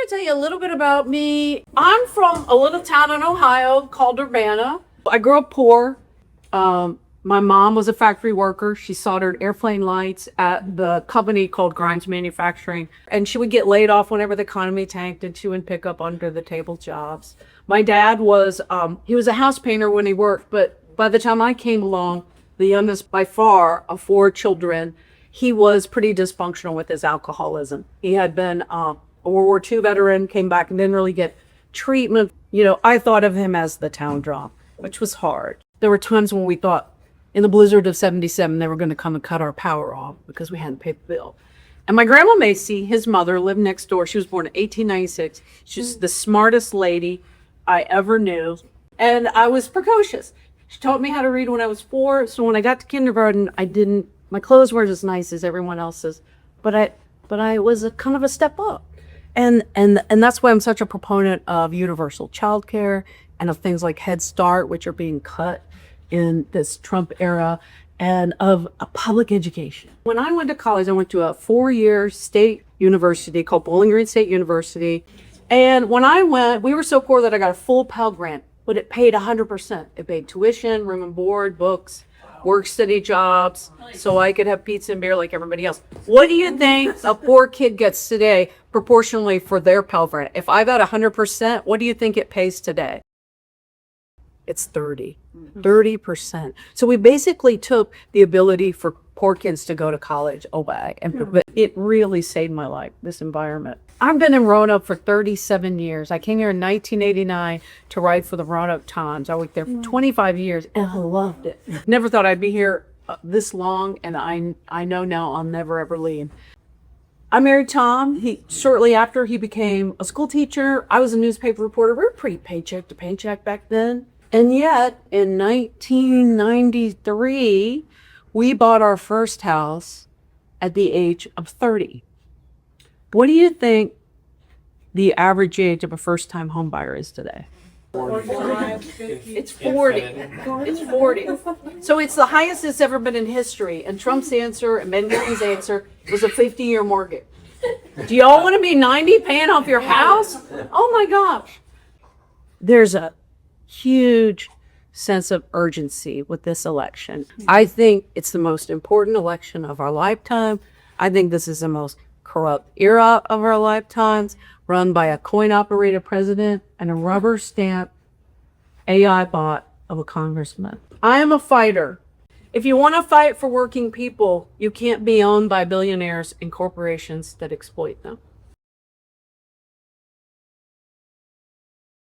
to tell you a little bit about me. I'm from a little town in Ohio called Urbana. I grew up poor. My mom was a factory worker. She soldered airplane lights at the company called Grimes Manufacturing. And she would get laid off whenever the economy tanked, and she would pick up under the table jobs. My dad was, he was a house painter when he worked, but by the time I came along, the youngest by far of 4 children, he was pretty dysfunctional with his alcoholism. He had been a World War II veteran, came back and didn't really get treatment. You know, I thought of him as the town drunk, which was hard. There were times when we thought, in the blizzard of 77, they were going to come and cut our power off because we hadn't paid the bill. And my grandma Macy, his mother, lived next door. She was born in 1896. She's the smartest lady I ever knew. And I was precocious. She taught me how to read when I was 4. So when I got to kindergarten, my clothes weren't as nice as everyone else's, but I was a kind of a step up. And that's why I'm such a proponent of universal childcare and of things like Head Start, which are being cut in this Trump era, and of a public education. When I went to college, I went to a 4-year state university called Bowling Green State University. And when I went, we were so poor that I got a full Pell Grant, but it paid 100%. It paid tuition, room and board, books, work study jobs, so I could have pizza and beer like everybody else. What do you think a poor kid gets today proportionally for their Pell Grant? If I got 100%, what do you think it pays today? It's 30%. So we basically took the ability for poor kids to go to college away. And it really saved my life, this environment. I've been in Roanoke for 37 years. I came here in 1989 to write for the Roanoke Times. I worked there for 25 years and I loved it. Never thought I'd be here this long, and I know now I'll never ever leave. I married Tom. Shortly after he became a school teacher. I was a newspaper reporter. We were pretty paycheck to paycheck back then. And yet, in 1993, we bought our first house at the age of 30. What do you think the average age of a first-time home buyer is today? 45. It's 40. It's 40. So it's the highest it's ever been in history. And Trump's answer and Ben Green's answer was a 50-year mortgage. Do y'all want to be 90 paying off your house? Oh my gosh. There's a huge sense of urgency with this election. I think it's the most important election of our lifetime. I think this is the most corrupt era of our lifetimes, run by a coin-operated president and a rubber stamp AI bot of a congressman. I am a fighter. If you want to fight for working people, you can't be owned by billionaires and corporations that exploit them.